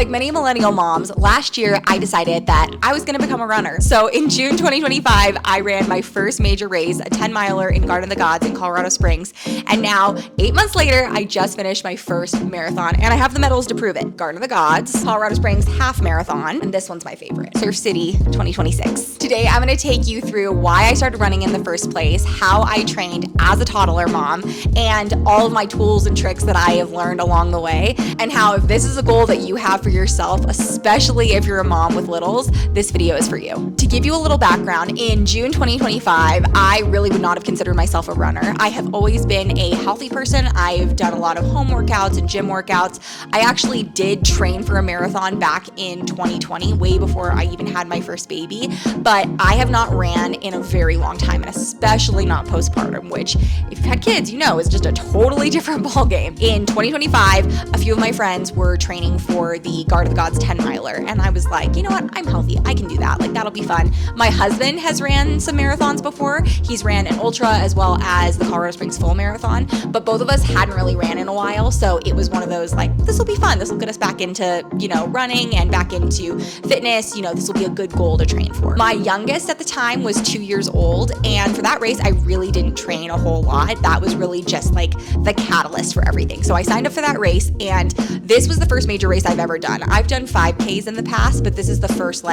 Like many millennial moms, last year I decided that I was gonna become a runner. So in June 2025, I ran my first major race, a 10-miler in Garden of the Gods in Colorado Springs. And now, 8 months later, I just finished my first marathon, and I have the medals to prove it. Garden of the Gods, Colorado Springs half marathon, and this one's my favorite, Surf City 2026. Today, I'm gonna take you through why I started running in the first place, how I trained as a toddler mom, and all of my tools and tricks that I have learned along the way, and how if this is a goal that you have for yourself, especially if you're a mom with littles, this video is for you. To give you a little background, in June 2025, I really would not have considered myself a runner. I have always been a healthy person. I've done a lot of home workouts and gym workouts. I actually did train for a marathon back in 2020, way before I even had my first baby, but I have not ran in a very long time, and especially not postpartum, which if you've had kids, you know is just a totally different ballgame. In 2025, a few of my friends were training for the Garden of the Gods 10-miler, and I was like, you know what, I'm healthy, I can do that, like that'll be fun. My husband has ran some marathons before. He's ran an ultra as well as the Colorado Springs full marathon, but both of us hadn't really ran in a while, so it was one of those like, this will be fun, this will get us back into, running and back into fitness, this will be a good goal to train for. My youngest at the time was 2 years old, and for that race, I really didn't train a whole lot. That was really just like the catalyst for everything. So I signed up for that race, and this was the first major race I've ever done. I've done 5Ks in the past, but this is the first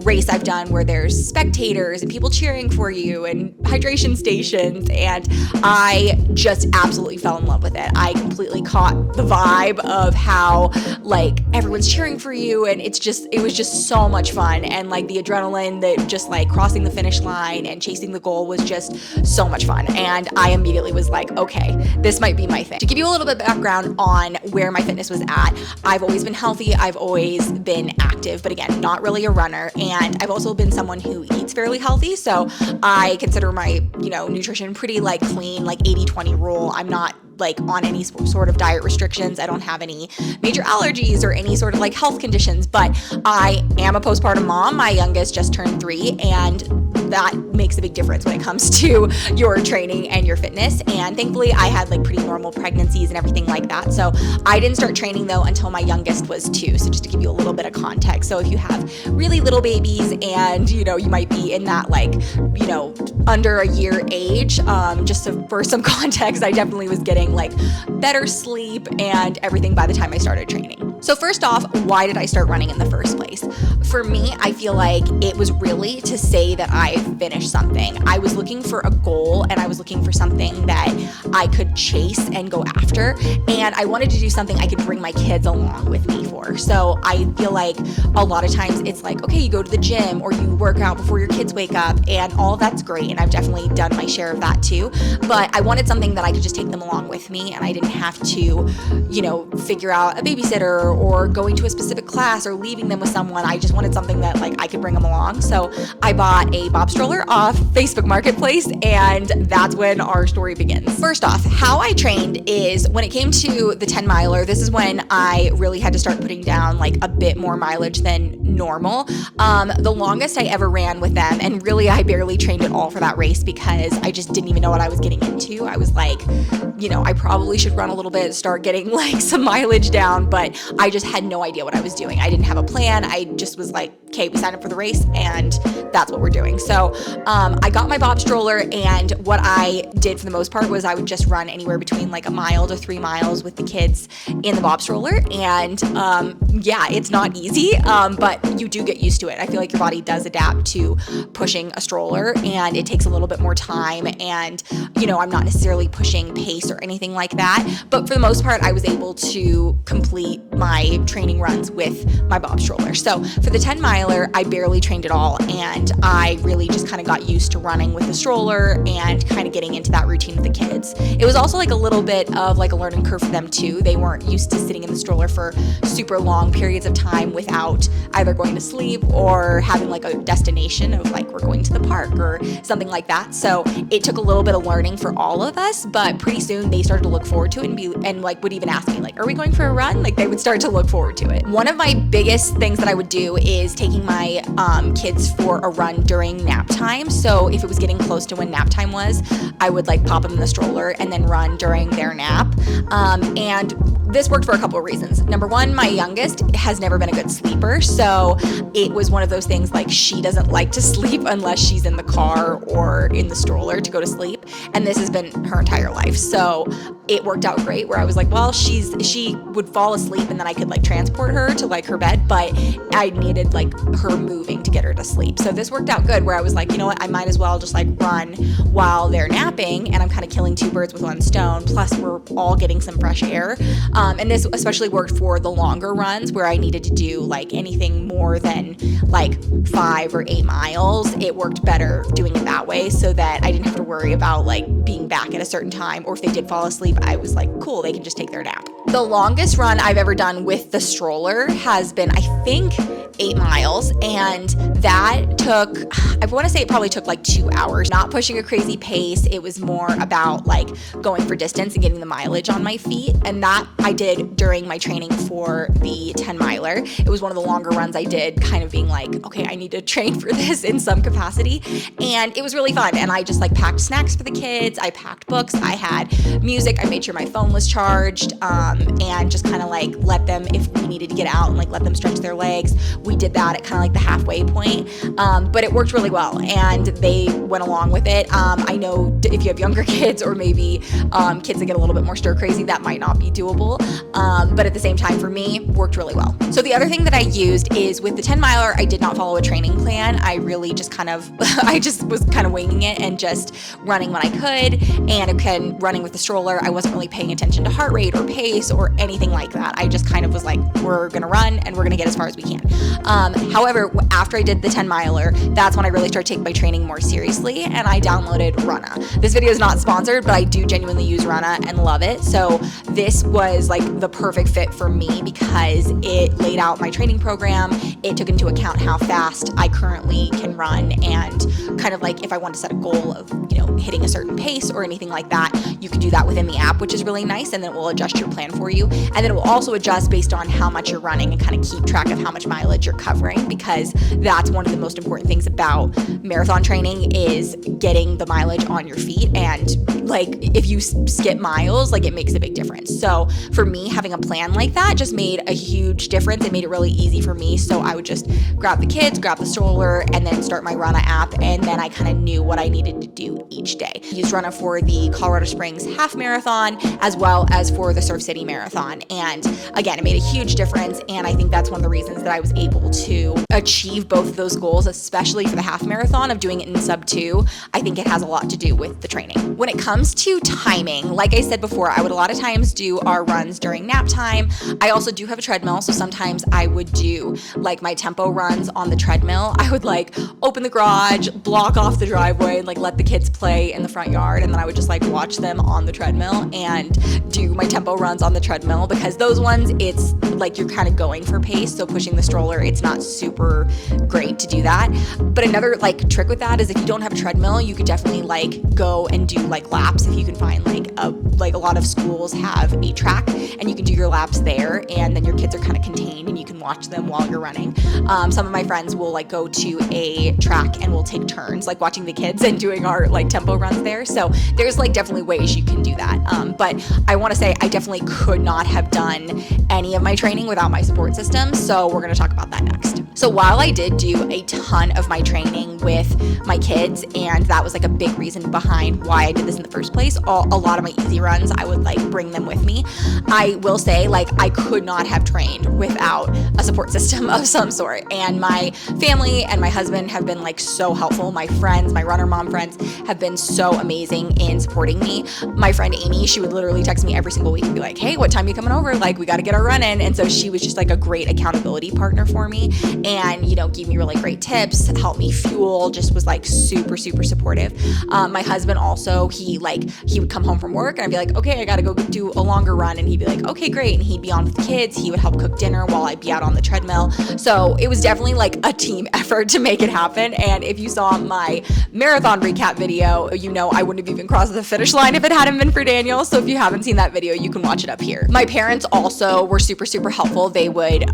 race I've done where there's spectators and people cheering for you and hydration stations, and I just absolutely fell in love with it. I completely caught the vibe of how everyone's cheering for you, and it was just so much fun, and the adrenaline that just crossing the finish line and chasing the goal was just so much fun, and I immediately was like, okay, this might be my thing. To give you a little bit of background on where my fitness was at, I've always been healthy, I've always been active, but again, not really a runner, and I've also been someone who eats fairly healthy, so I consider my, nutrition pretty clean, 80-20 rule. I'm not on any sort of diet restrictions. I don't have any major allergies or any sort of health conditions, but I am a postpartum mom. My youngest just turned 3, and that makes a big difference when it comes to your training and your fitness. And thankfully I had pretty normal pregnancies and everything like that. So I didn't start training though until my youngest was 2. So just to give you a little bit of context. So if you have really little babies and, you might be in that under a year age, for some context, I definitely was getting better sleep and everything by the time I started training. So first off, why did I start running in the first place? For me, I feel like it was really to say that I finished something. I was looking for a goal, and I was looking for something that I could chase and go after, and I wanted to do something I could bring my kids along with me for. So I feel like a lot of times it's okay, you go to the gym or you work out before your kids wake up, and all that's great, and I've definitely done my share of that too, but I wanted something that I could just take them along with me, and I didn't have to, figure out a babysitter or going to a specific class or leaving them with someone. I just wanted something that I could bring them along. So I bought a Bob stroller off Facebook Marketplace, and that's when our story begins. First off, how I trained is when it came to the 10-miler, this is when I really had to start putting down a bit more mileage than normal. The longest I ever ran with them, and really I barely trained at all for that race because I just didn't even know what I was getting into. I was I probably should run a little bit, start getting some mileage down, but I just had no idea what I was doing. I didn't have a plan. I just was okay, we signed up for the race and that's what we're doing. So I got my Bob stroller, and what I did for the most part was I would just run anywhere between a mile to 3 miles with the kids in the Bob stroller. And yeah, it's not easy, but you do get used to it. I feel like your body does adapt to pushing a stroller, and it takes a little bit more time, and I'm not necessarily pushing pace or anything like that, but for the most part I was able to complete my training runs with my Bob stroller. So for the 10-miler, I barely trained at all, and I really just kind of got used to running with the stroller and kind of getting into that routine with the kids. It was also a little bit of a learning curve for them too. They weren't used to sitting in the stroller for super long periods of time without either going to sleep or having a destination of we're going to the park or something like that. So it took a little bit of learning for all of us, but pretty soon they started to look forward to it and would even ask me are we going for a run? They would start to look forward to it. One of my biggest things that I would do is taking my kids for a run during nap time. So if it was getting close to when nap time was, I would like pop them in the stroller and then run during their nap. And this worked for a couple of reasons. Number one, my youngest has never been a good sleeper. So it was one of those things like she doesn't like to sleep unless she's in the car or in the stroller to go to sleep. And this has been her entire life. So it worked out great where I was like, well, she would fall asleep and then I could like transport her to like her bed, but I needed like her moving to get her to sleep. So this worked out good where I was like, you know what, I might as well just like run while they're napping, and I'm kind of killing two birds with one stone. Plus we're all getting some fresh air. And this especially worked for the longer runs where I needed to do like anything more than like 5 or 8 miles. It worked better doing it that way so that I didn't have to worry about like being back at a certain time, or if they did fall asleep, I was like, cool, they can just take their nap. The longest run I've ever done with the stroller has been, I think, 8 miles, and that took, I want to say it probably took like 2 hours. Not pushing a crazy pace. It was more about like going for distance and getting the mileage on my feet, and that I did during my training for the 10 miler. It was one of the longer runs I did, kind of being like, okay, I need to train for this in some capacity, and it was really fun. And I just like packed snacks for the kids. I packed books. I had music. I made sure my phone was charged, and just kind of like let them, if we needed to get out and like let them stretch their legs. We did that at kind of like the halfway point, but it worked really well and they went along with it. I know if you have younger kids or maybe kids that get a little bit more stir crazy, that might not be doable, but at the same time for me, worked really well. So the other thing that I used is with the 10 miler, I did not follow a training plan. I really just kind of, I just was kind of winging it and just running when I could, and again, running with the stroller, I wasn't really paying attention to heart rate or pace or anything like that. I just kind of was like, we're gonna run and we're gonna get as far as we can. However, after I did the 10 miler, that's when I really started taking my training more seriously, and I downloaded Runna. This video is not sponsored, but I do genuinely use Runna and love it. So this was like the perfect fit for me because it laid out my training program. It took into account how fast I currently can run, and kind of like if I want to set a goal of, you know, hitting a certain pace or anything like that, you can do that within the app, which is really nice, and then it will adjust your plan for you. And then it will also adjust based on how much you're running and kind of keep track of how much mileage you're covering, because that's one of the most important things about marathon training is getting the mileage on your feet. And like if you skip miles, like it makes a big difference. So for me, having a plan like that just made a huge difference. It made it really easy for me. So I would just grab the kids, grab the stroller, and then start my Runna app, and then I kind of knew what I needed to do each day. I used Runna for the Colorado Springs half marathon as well as for the Surf City Marathon, and again, it made a huge difference, and I think that's one of the reasons that I was able to achieve both of those goals, especially for the half marathon of doing it in sub 2. I think it has a lot to do with the training. When it comes to timing, like I said before, I would a lot of times do our runs during nap time. I also do have a treadmill, so sometimes I would do like my tempo runs on the treadmill. I would like open the garage, block off the driveway, and like let the kids play in the front yard, and then I would just like watch them on the treadmill and do my tempo runs on the treadmill, because those ones, it's like you're kind of going for pace, so pushing the stroller, it's not super great to do that. But another like trick with that is if you don't have a treadmill, you could definitely like go and do like laps. If you can find like a lot of schools have a track and you can do your laps there, and then your kids are kind of contained and you can watch them while you're running. Some of my friends will like go to a track and we'll take turns like watching the kids and doing our like tempo runs there. So there's like definitely ways you can do that. But I want to say I definitely could not have done any of my training without my support system. So we're going to talk about that next. So while I did do a ton of my training with my kids, and that was like a big reason behind why I did this in the first place, a lot of my easy runs, I would like bring them with me. I will say like I could not have trained without a support system of some sort. And my family and my husband have been like so helpful. My friends, my runner mom friends have been so amazing in supporting me. My friend Amy, she would literally text me every single week and be like, hey, what time are you coming over? Like we got to get our run in. And so she was just like a great accountability partner for me, and, you know, gave me really great tips, helped me fuel, just was like super, super supportive. My husband also, he like, he would come home from work and I'd be like, okay, I gotta go do a longer run. And he'd be like, okay, great. And he'd be on with the kids. He would help cook dinner while I'd be out on the treadmill. So it was definitely like a team effort to make it happen. And if you saw my marathon recap video, you know I wouldn't have even crossed the finish line if it hadn't been for Daniel. So if you haven't seen that video, you can watch it up here. My parents also were super, super helpful. They would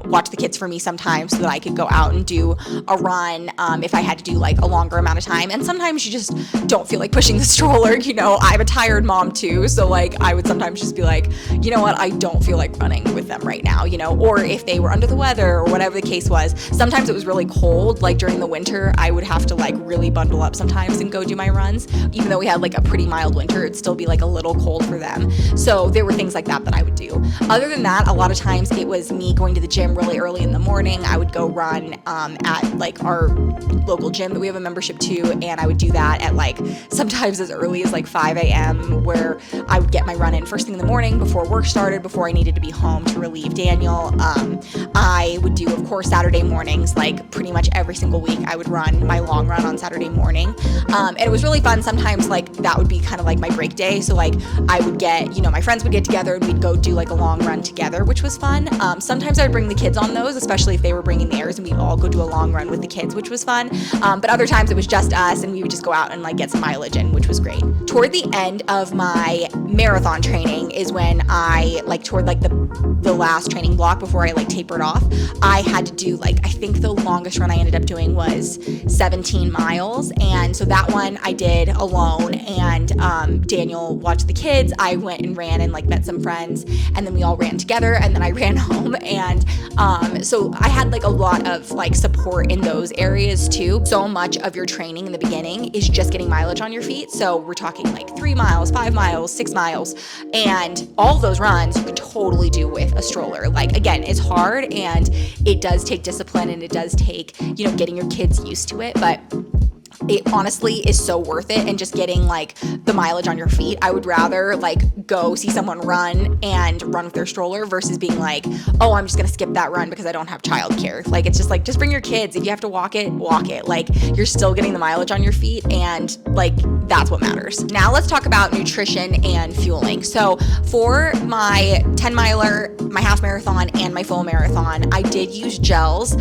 watch the kids for me sometimes so that I could go out and do a run if I had to do like a longer amount of time. And sometimes you just don't feel like pushing the stroller. You know, I'm a tired mom too. So like I would sometimes just be like, you know what, I don't feel like running with them right now, you know, or if they were under the weather or whatever the case was. Sometimes it was really cold, like during the winter, I would have to like really bundle up sometimes and go do my runs. Even though we had like a pretty mild winter, it'd still be like a little cold for them. So there were things like that that I would do. Other than that, a lot of times it was me going to the gym really early in the morning. I would go run at like our local gym that we have a membership to, and I would do that at like sometimes as early as like 5 a.m. where I would get my run in first thing in the morning before work started, before I needed to be home to relieve Daniel. I would do, of course, Saturday mornings, like pretty much every single week I would run my long run on Saturday morning. And it was really fun. Sometimes like that would be kind of like my break day. So like I would get, you know, my friends would get together and we'd go do like a long run together, which was fun. Sometimes I would bring the kids on those, especially if they were bringing theirs, and we'd all go do a long run with the kids, which was fun. But other times it was just us and we would just go out and like get some mileage in, which was great. Toward the end of my marathon training is when I like toward like the last training block before I like tapered off, I had to do like, I think the longest run I ended up doing was 17 miles. And so that one I did alone, and Daniel watched the kids. I went and ran and like met some friends, and then we all ran together, and then I ran home. And so I had like a lot of like support in those areas too. So much of your training in the beginning is just getting mileage on your feet. So we're talking like 3 miles, 5 miles, 6 miles, and all of those runs you could totally do with a stroller. Like again, it's hard and it does take discipline, and it does take, you know, getting your kids used to it, but it honestly is so worth it. And just getting like the mileage on your feet, I would rather like go see someone run with their stroller versus being like, oh, I'm just gonna skip that run because I don't have childcare. Like it's just like, just bring your kids. If you have to walk it, walk it. Like you're still getting the mileage on your feet, and like that's what matters. Now let's talk about nutrition and fueling. So for my 10 miler, my half marathon, and my full marathon, I did use gels.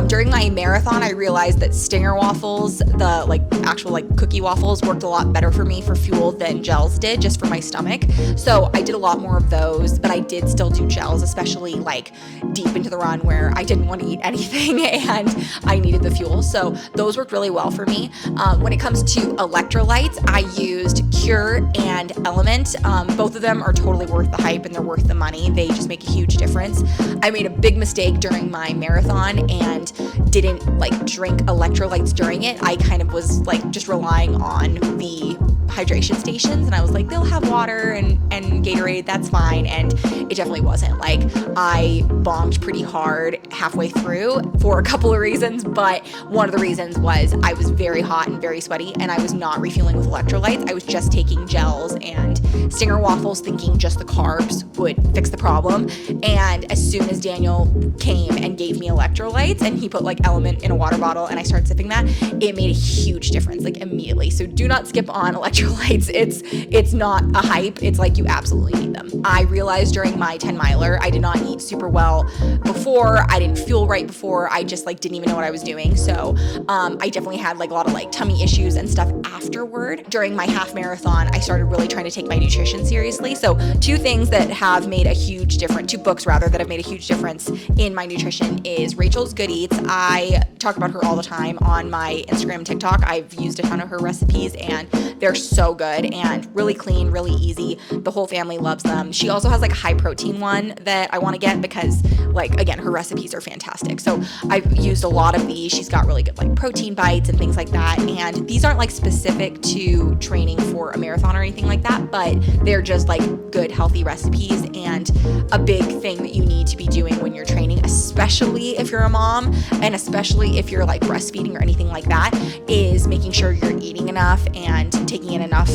During my marathon, I realized that Stinger waffles, the like actual like cookie waffles, worked a lot better for me for fuel than gels did, just for my stomach. So I did a lot more of those, but I did still do gels, especially like deep into the run where I didn't want to eat anything and I needed the fuel. So those worked really well for me. When it comes to electrolytes, I used Cure and Element. Both of them are totally worth the hype and they're worth the money. They just make a huge difference. I made a big mistake during my marathon and didn't like drink electrolytes during it. I kind of was like just relying on the hydration stations, and I was like, they'll have water and Gatorade, that's fine. And it definitely wasn't. Like I bombed pretty hard halfway through for a couple of reasons, but one of the reasons was I was very hot and very sweaty, and I was not refueling with electrolytes. I was just taking gels and Stinger waffles, thinking just the carbs would fix the problem. And as soon as Daniel came and gave me electrolytes, and he put like Element in a water bottle, and I started sipping that, it made a huge difference, like immediately. So do not skip on electrolytes. It's not a hype. It's like you absolutely need them. I realized during my 10 miler, I did not eat super well before. I didn't fuel right before. I just like didn't even know what I was doing. So I definitely had like a lot of like tummy issues and stuff afterward. During my half marathon, I started really trying to take my nutrition seriously. So two things that have made a huge difference, two books rather, that have made a huge difference in my nutrition is Rachel's Good Eats. I talk about her all the time on my Instagram and TikTok. I've used a ton of her recipes and they're so good and really clean, really easy. The whole family loves them. She also has like a high protein one that I want to get because like, again, her recipes are fantastic. So I've used a lot of these. She's got really good like protein bites and things like that. And these aren't like specific to training for a marathon or anything like that, but they're just like good, healthy recipes and a big thing that you need to be doing when you're training, especially if you're a mom and especially if you're like breastfeeding or anything like that, is making sure you're eating enough and taking in enough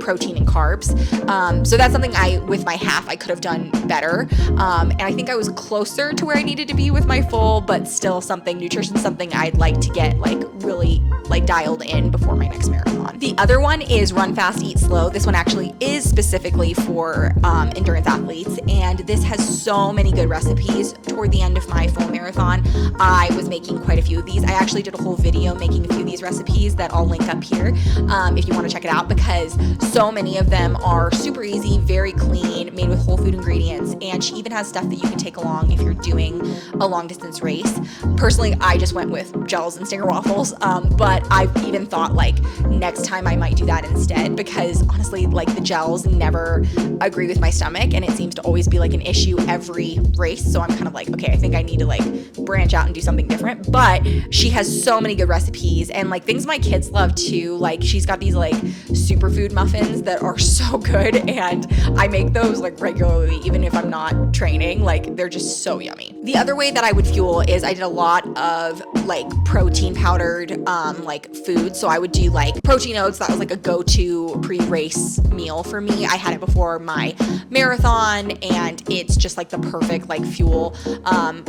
protein and carbs. So that's something with my half, I could have done better. And I think I was closer to where I needed to be with my full, but still nutrition, something I'd like to get like really like dialed in before my next marathon. The other one is Run Fast, Eat Slow. This one actually is specifically for endurance athletes, and this has so many good recipes. Toward the end of my full marathon, I was making quite a few of these. I actually did a whole video making a few of these recipes that I'll link up here if you want to check it out, because so many of them are super easy, very clean, made with whole food ingredients, and she even has stuff that you can take along if you're doing a long distance race. Personally, I just went with gels and Stinger waffles, but I've even thought like next time I might do that instead, because honestly, like the gels never agree with my stomach, and it seems to always be like an issue every race. So I'm kind of like, okay, I think I need to like branch out and do something different. But she has so many good recipes and like things my kids love too. Like she's got these like superfood muffins that are so good, and I make those like regularly, even if I'm not training. Like they're just so yummy. The other way that I would fuel is I did a lot of like protein powdered like food. So I would do like protein oats. That was like a go-to pre-race meal for me. I had it before my marathon, and it's just like the perfect like fuel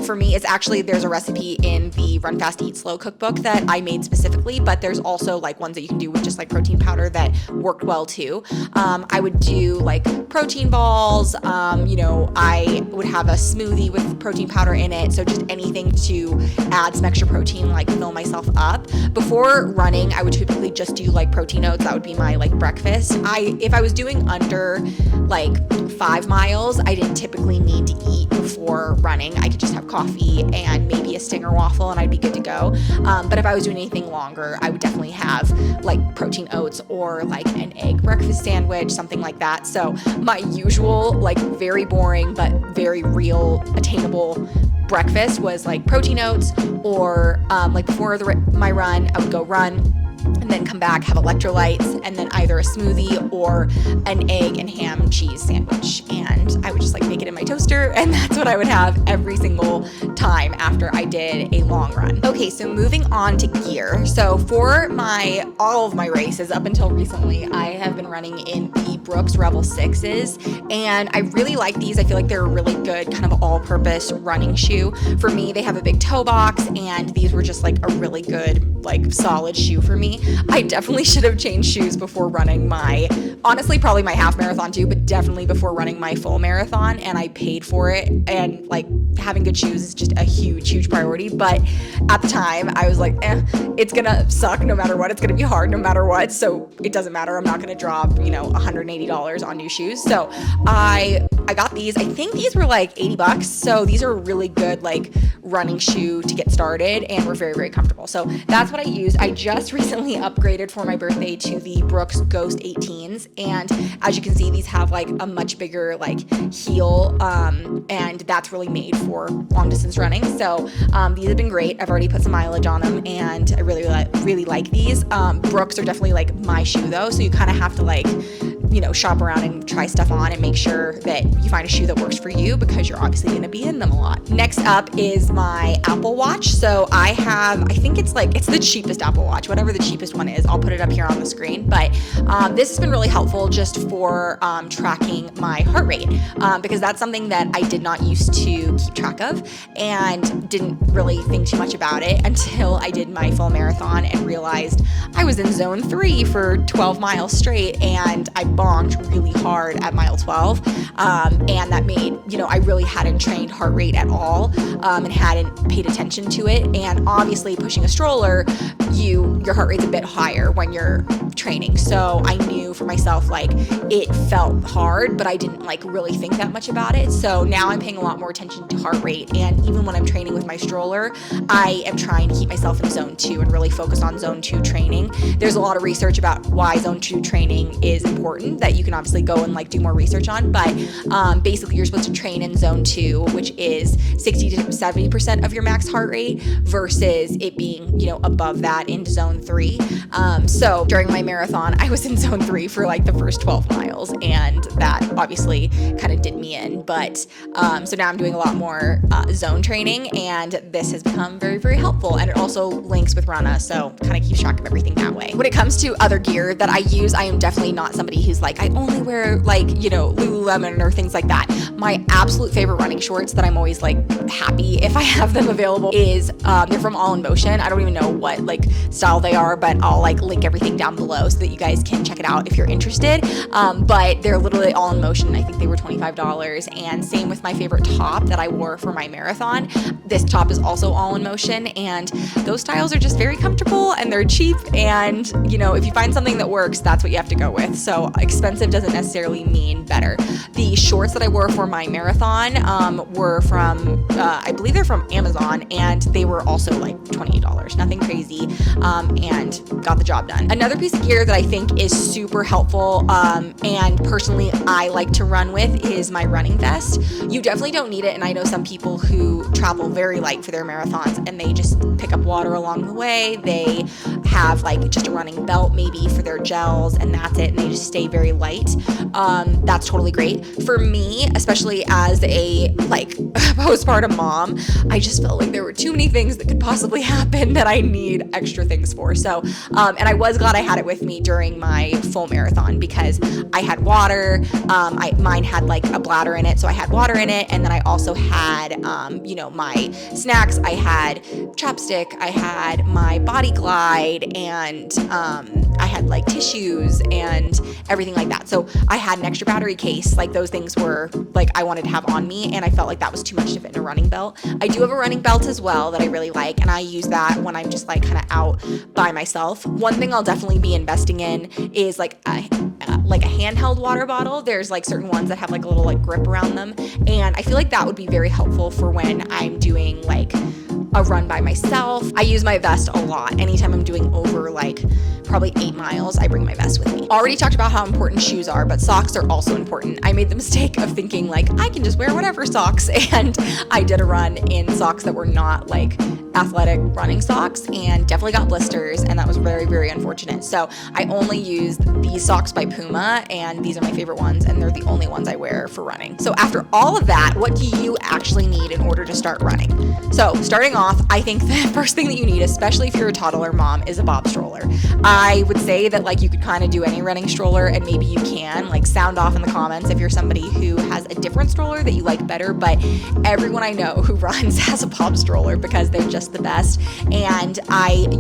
for me. It's actually, there's a recipe in the Run Fast Eat Slow cookbook that I made specifically, but there's also like ones that you can do with just like protein powder that worked well too. I would do like protein balls. I would have a smoothie with protein powder in it. So just anything to add some extra protein, like fill myself up. Before running, I would typically just do like protein oats. That would be my like breakfast. If I was doing under like 5 miles, I didn't typically need to eat before running. I could just have coffee and maybe a Stinger waffle and I'd be good to go. But if I was doing anything longer, I would definitely have like protein oats or like an egg breakfast sandwich, something like that. So my usual, like very boring but very real, attainable breakfast was like protein oats, or like before my run, I would go run and then come back, have electrolytes, and then either a smoothie or an egg and ham and cheese sandwich. And I would just like make it in my toaster, and that's what I would have every single time after I did a long run. Okay, so moving on to gear. So for all of my races up until recently, I have been running in the Brooks Rebel 6s, and I really like these. I feel like they're a really good kind of all-purpose running shoe. For me, they have a big toe box, and these were just like a really good, like solid shoe for me. I definitely should have changed shoes before running honestly, probably my half marathon too, but definitely before running my full marathon, and I paid for it, and like having good shoes is just a huge, huge priority. But at the time I was like, it's gonna suck no matter what. It's gonna be hard no matter what. So it doesn't matter. I'm not gonna drop, $180 on new shoes. So I got these. I think these were like $80. So these are a really good like running shoe to get started, and were very, very comfortable. So that's what I used. I just recently upgraded for my birthday to the Brooks Ghost 18s. And as you can see, these have like a much bigger like heel, and that's really made for long distance running. So these have been great. I've already put some mileage on them, and I really, really like these. Brooks are definitely like my shoe though. So you kind of have to like, shop around and try stuff on and make sure that you find a shoe that works for you, because you're obviously going to be in them a lot. Next up is my Apple Watch. So I think it's the cheapest Apple Watch, whatever the cheapest one is. I'll put it up here on the screen. But this has been really helpful just for tracking my heart rate, because that's something that I did not used to keep track of and didn't really think too much about it until I did my full marathon and realized I was in zone 3 for 12 miles straight, and I bonked really hard at mile 12, and that made, I really hadn't trained heart rate at all, and hadn't paid attention to it. And obviously pushing a stroller, your heart rate's a bit higher when you're training. So I knew for myself, like it felt hard, but I didn't like really think that much about it. So now I'm paying a lot more attention to heart rate. And even when I'm training with my stroller, I am trying to keep myself in zone 2 and really focus on zone 2 training. There's a lot of research about why zone 2 training is important that you can obviously go and like do more research on. But basically you're supposed to train in zone 2, which is 60 to 70% of your max heart rate, versus it being, above that in zone 3. So during my marathon, I was in zone 3 for like the first 12 miles, and that obviously kind of did me in. But so now I'm doing a lot more zone training, and and this has become very, very helpful. And it also links with Rana, so kind of keeps track of everything that way. When it comes to other gear that I use, I am definitely not somebody who's like, I only wear like, Lululemon or things like that. My absolute favorite running shorts that I'm always like happy if I have them available is they're from All in Motion. I don't even know what like style they are, but I'll like link everything down below so that you guys can check it out if you're interested. But they're literally All in Motion. I think they were $25. And same with my favorite top that I wore for my marathon. This top is also All in Motion, and those styles are just very comfortable and they're cheap. And if you find something that works, that's what you have to go with. So expensive doesn't necessarily mean better. The shorts that I wore for my marathon were from, I believe they're from Amazon, and they were also like $28, nothing crazy, and got the job done. Another piece of gear that I think is super helpful, and personally I like to run with, is my running vest. You definitely don't need it, and I know some people who travel very light for their marathons and they just pick up water along the way. They have like just a running belt maybe for their gels, and that's it, and they just stay very light. That's totally great. For me, especially as a like postpartum mom, I just felt like there were too many things that could possibly happen that I need extra things for. So, and I was glad I had it with me during my full marathon, because I had water. Mine had like a bladder in it, so I had water in it, and then I also had, my snacks. I had chapstick, I had my body glide, and I had like tissues and everything like that. So I had an extra battery case. Like those things were like I wanted to have on me, and I felt like that was too much to fit in a running belt. I do have a running belt as well that I really like, and I use that when I'm just like kind of out by myself. One thing I'll definitely be investing in is like a handheld water bottle. There's like certain ones that have like a little like grip around them, and I feel like that would be very helpful for when I'm doing like a run by myself. I use my vest a lot. Anytime I'm doing over like probably 8 miles, I bring my vest with me. Already talked about how important shoes are, but socks are also important. I made the mistake of thinking like I can just wear whatever socks, and I did a run in socks that were not like athletic running socks and definitely got blisters, and that was very, very unfortunate. So I only used these socks by Puma, and these are my favorite ones, and they're the only ones I wear for running. So after all of that, what do you actually need in order to start running? So starting off, I think the first thing that you need, especially if you're a toddler mom, is a bob stroller. I would say that like you could kind of do any running stroller, and maybe you can like sound off in the comments if you're somebody who has a different stroller that you like better, but everyone I know who runs has a bob stroller because they're just the best, and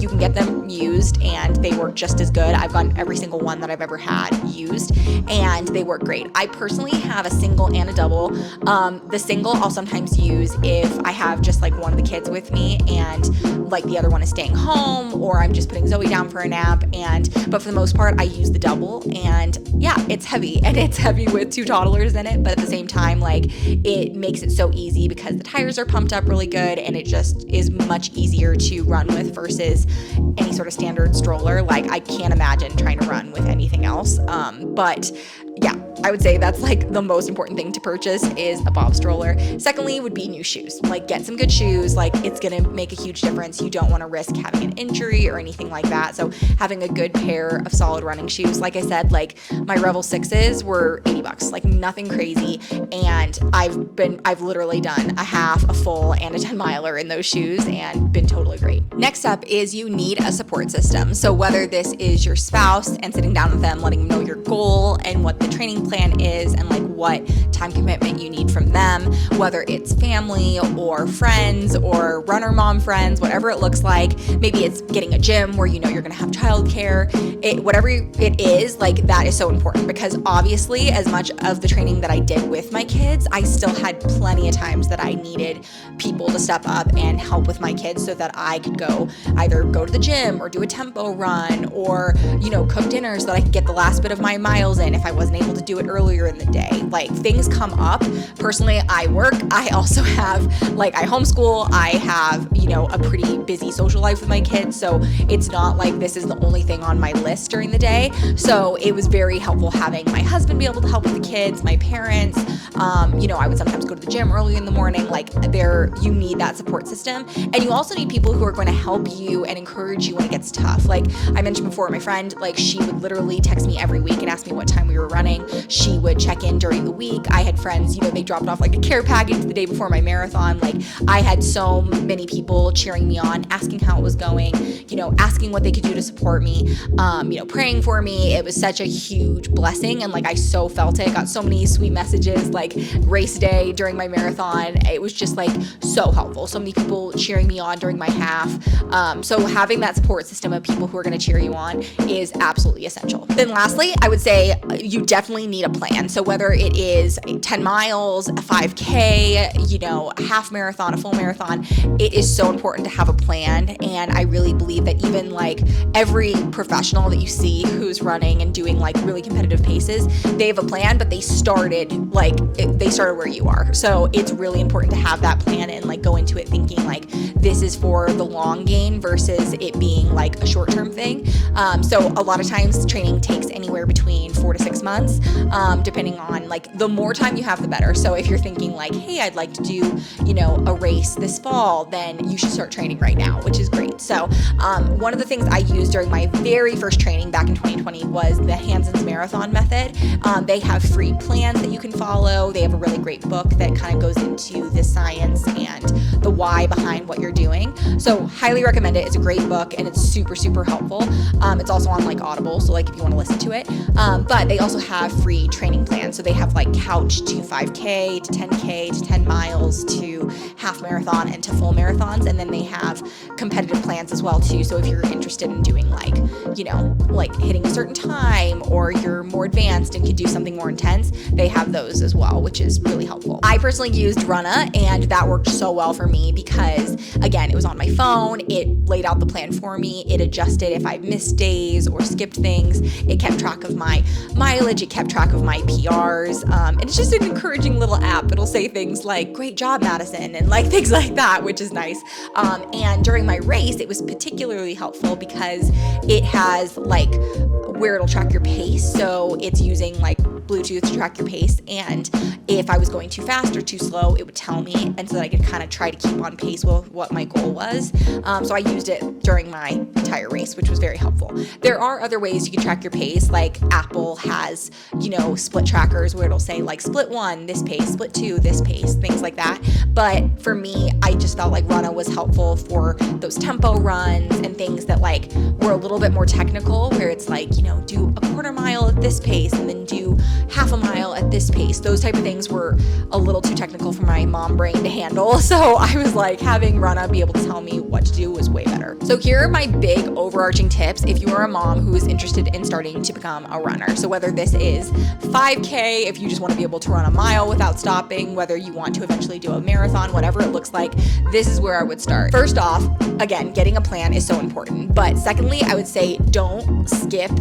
you can get them used and they work just as good. I've gotten every single one that I've ever had used, and they work great. I personally have a single and a double. The single I'll sometimes use if I have just like one of the kids with me and like the other one is staying home, or I'm just putting Zoe down for a nap, but for the most part I use the double. And yeah, it's heavy, and it's heavy with 2 toddlers in it, but at the same time like it makes it so easy because the tires are pumped up really good, and it just is much easier to run with versus any sort of standard stroller. Like I can't imagine trying to run with anything else. But yeah, I would say that's like the most important thing to purchase is a bob stroller. Secondly would be new shoes. Like get some good shoes. Like it's gonna make a huge difference. You don't want to risk having an injury or anything like that. So having a good pair of solid running shoes. Like I said, like my Revel 6s were $80, like nothing crazy. And I've literally done a half, a full, and a 10 miler in those shoes and been totally great. Next up is you need a support system. So whether this is your spouse and sitting down with them, letting them know your goal and what the training plan is and like what time commitment you need from them, whether it's family or friends or runner mom friends, whatever it looks like. Maybe it's getting a gym where you know you're gonna have childcare. Whatever it is, like that is so important, because obviously as much of the training that I did with my kids, I still had plenty of times that I needed people to step up and help with my kids so that I could either go to the gym or do a tempo run or, cook dinner so that I could get the last bit of my miles in if I wasn't able to do it earlier in the day. Like things come up. Personally, I work. I also have I homeschool. I have, a pretty busy social life with my kids. So it's not like this is the only thing on my list during the day. So it was very helpful having my husband be able to help with the kids, my parents. I would sometimes go to the gym early in the morning. You need that support system. And you also need people who are going to help you and encourage you when it gets tough. Like I mentioned before, my friend, she would literally text me every week and ask me what time we were running. She would check in during the week. I had friends, they dropped off like a care package the day before my marathon. Like, I had so many people cheering me on, asking how it was going, asking what they could do to support me, praying for me. It was such a huge blessing. And like, I so felt it. Got so many sweet messages, like race day during my marathon. It was just like so helpful. So many people cheering me on during my half. So having that support system of people who are going to cheer you on is absolutely essential. Then lastly, I would say you definitely need a plan. So whether it is 10 miles, a 5K, a half marathon, a full marathon, it is so important to have a plan. And I really believe that even like every professional that you see who's running and doing like really competitive paces, they have a plan, but they started where you are. So it's really important to have that plan and like go into it thinking like this is for the long game versus it being like a short-term thing. So a lot of times training takes anywhere between 4 to 6 months, depending on like the more time you have, the better. So if you're thinking like, hey, I'd like to do, a race this fall, then you should start training right now, which is great. So one of the things I used during my very first training back in 2020 was the Hansen's Marathon method. They have free plans that you can follow. They have a really great book that kind of goes into the science and the why behind what you're doing. So highly recommend it. It's a great book and it's super, super helpful. It's also on like Audible, so like if you want to listen to it. But they also have free training plans. So they have like couch to 5K to 10K to 10 miles to half marathon and to full marathons. And then they have competitive plans as well too. So if you're interested in doing like hitting a certain time, or you're more advanced and could do something more intense, they have those as well, which is really helpful. I personally used Runna, and that worked so well for me because again, it was on my phone. It laid out the plan for me. It adjusted if I missed days or skipped things. It kept track of my mileage. It kept track of my PRs. And it's just an encouraging little app. It'll say things like, great job, Madison, and like things like that, which is nice. And during my race, it was particularly helpful because it has like where it'll track your pace. So it's using like Bluetooth to track your pace. And if I was going too fast or too slow, it would tell me. And so that I could kind of try to keep on pace with what my goal was. So I used it during my entire race, which was very helpful. There are other ways you can track your pace. Like Apple has, split trackers where it'll say like split 1, this pace, split 2, this pace, things like that. But for me, I just felt like Runna was helpful for those tempo runs and things that like were a little bit more technical, where it's like, do a quarter mile at this pace and then do half a mile at this pace. Those type of things were a little too technical for my mom brain to handle. So I was like, having Runna be able to tell me what to do was way better. So here are my big overarching tips if you are a mom who is interested in starting to become a runner. So whether this is 5K, if you just want to be able to run a mile without stopping, whether you want to eventually do a marathon, whatever it looks like, this is where I would start. First off, again, getting a plan is so important. But secondly, I would say don't skip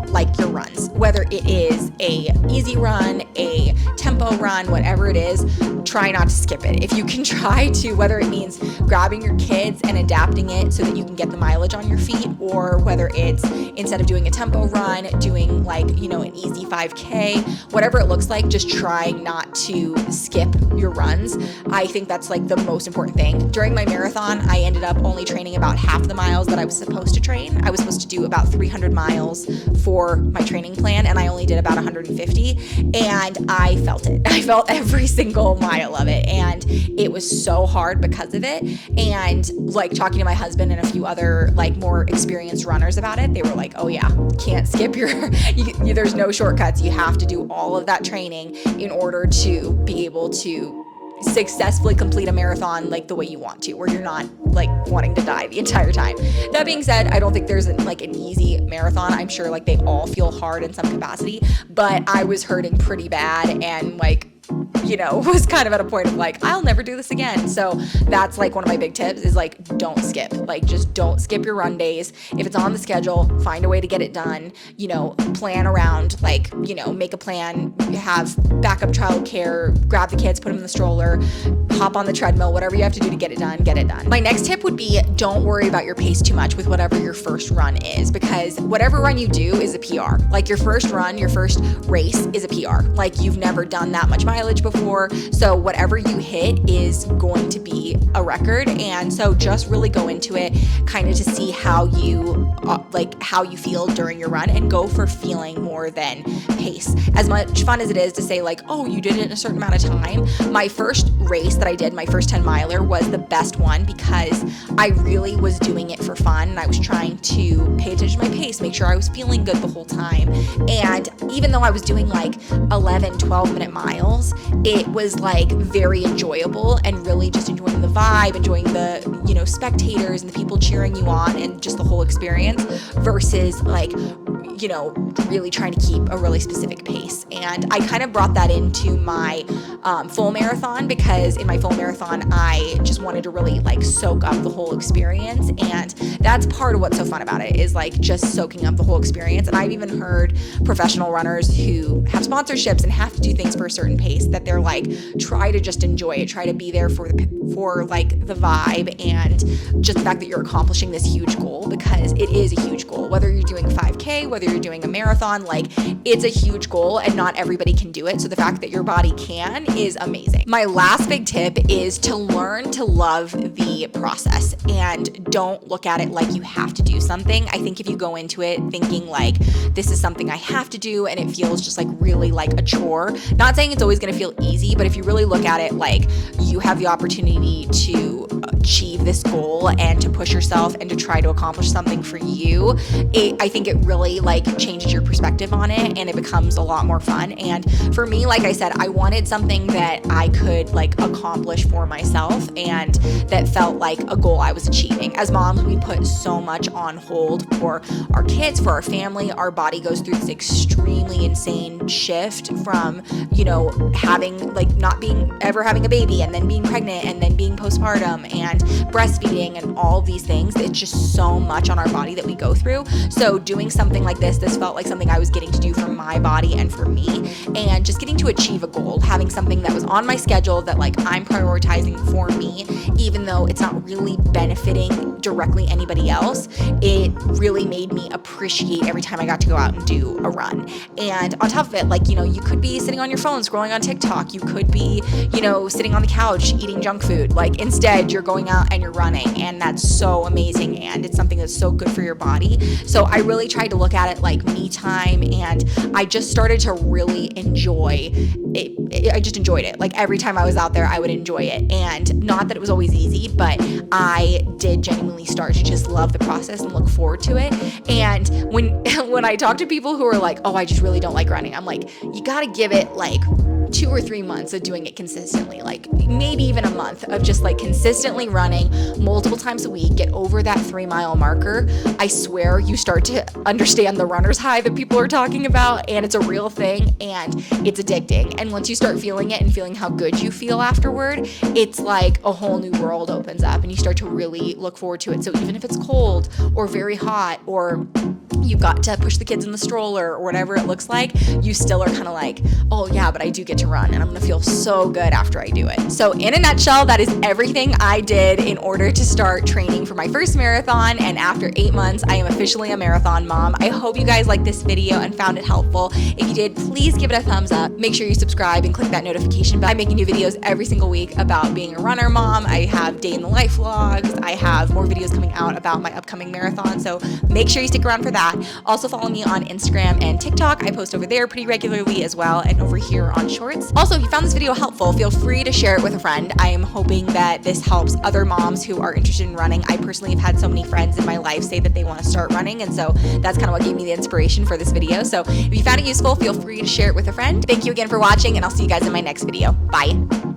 like your runs, whether it is a easy run, a tempo run, whatever it is, try not to skip it. If you can try to, whether it means grabbing your kids and adapting it so that you can get the mileage on your feet, or whether it's instead of doing a tempo run, doing like, an easy 5K, whatever it looks like, just trying not to skip your runs. I think that's like the most important thing. During my marathon, I ended up only training about half the miles that I was supposed to train. I was supposed to do about 300 miles for my training plan, and I only did about 150, and I felt it. I felt every single mile of it, and it was so hard because of it. And like talking to my husband and a few other like more experienced runners about it, they were like, oh yeah, can't skip there's no shortcuts. You have to do all of that training in order to be able to successfully complete a marathon like the way you want to, where you're not like wanting to die the entire time. That being said, I don't think there's like an easy marathon. I'm sure like they all feel hard in some capacity, but I was hurting pretty bad and like was kind of at a point of like, I'll never do this again. So that's like one of my big tips is like, don't skip. Like, just don't skip your run days. If it's on the schedule, find a way to get it done. Plan around, like, make a plan, have backup childcare, grab the kids, put them in the stroller, hop on the treadmill, whatever you have to do to get it done, get it done. My next tip would be don't worry about your pace too much with whatever your first run is, because whatever run you do is a PR. Like your first run, your first race is a PR. Like you've never done that much mileage before. before. So whatever you hit is going to be a record. And so just really go into it kind of to see how you how you feel during your run, and go for feeling more than pace. As much fun as it is to say like, oh, you did it in a certain amount of time. My first race that I did, my first 10 miler, was the best one because I really was doing it for fun, and I was trying to pay attention to my pace, make sure I was feeling good the whole time. And even though I was doing like 11, 12-minute miles, it was like very enjoyable, and really just enjoying the vibe, enjoying the, spectators and the people cheering you on, and just the whole experience, versus like, really trying to keep a really specific pace. And I kind of brought that into my full marathon, because in my full marathon, I just wanted to really like soak up the whole experience. And that's part of what's so fun about it, is like just soaking up the whole experience. And I've even heard professional runners who have sponsorships and have to do things for a certain pace, that they're like, try to just enjoy it, try to be there for like the vibe, and just the fact that you're accomplishing this huge goal, because it is a huge goal. Whether you're doing 5K, whether you're doing a marathon, like, it's a huge goal, and not everybody can do it. So the fact that your body can is amazing. My last big tip is to learn to love the process, and don't look at it like you have to do something. I think if you go into it thinking like, this is something I have to do, and it feels just like really like a chore, not saying it's always going to feel easy, but if you really look at it like you have the opportunity to achieve this goal and to push yourself and to try to accomplish something for you, I think it really like changes your perspective on it, and it becomes a lot more fun. And for me, like I said, I wanted something that I could like accomplish for myself, and that felt like a goal I was achieving. As moms, we put so much on hold for our kids, for our family. Our body goes through this extremely insane shift from, having like not being ever having a baby, and then being pregnant, and then being postpartum, and breastfeeding, and all these things. It's just so much on our body that we go through. So doing something like this felt like something I was getting to do for my body and for me, and just getting to achieve a goal, having something that was on my schedule that like I'm prioritizing for me, even though it's not really benefiting directly anybody else. It really made me appreciate every time I got to go out and do a run. And on top of it, like, you could be sitting on your phone scrolling on TikTok, you could be, sitting on the couch eating junk food. Like, instead you're going out and you're running, and that's so amazing, and it's something that's so good for your body. So I really tried to look at it like me time, and I just started to really enjoy it. I just enjoyed it. Like, every time I was out there, I would enjoy it. And not that it was always easy, but I did genuinely start to just love the process and look forward to it. And when I talk to people who are like, oh, I just really don't like running, I'm like, you gotta give it like 2 or 3 months of doing it consistently, like maybe even a month of just like consistently running multiple times a week, get over that 3-mile marker. I swear you start to understand the runner's high that people are talking about, and it's a real thing, and it's addicting. And once you start feeling it and feeling how good you feel afterward, it's like a whole new world opens up, and you start to really look forward to it. So even if it's cold or very hot, or you've got to push the kids in the stroller, or whatever it looks like, you still are kind of like, oh yeah, but I do get to run, and I'm gonna feel so good after I do it. So in a nutshell, that is everything I did in order to start training for my first marathon, and after 8 months, I am officially a marathon mom. I hope you guys liked this video and found it helpful. If you did, please give it a thumbs up. Make sure you subscribe and click that notification bell. I'm making new videos every single week about being a runner mom. I have day in the life vlogs. I have more videos coming out about my upcoming marathon, so make sure you stick around for that. Also follow me on Instagram and TikTok. I post over there pretty regularly as well, and over here on Shorts. Also, if you found this video helpful, feel free to share it with a friend. I am hoping that this helps other moms who are interested in running. I personally have had so many friends in my life say that they want to start running, and so that's kind of what gave me the inspiration for this video. So if you found it useful, feel free to share it with a friend. Thank you again for watching, and I'll see you guys in my next video. Bye.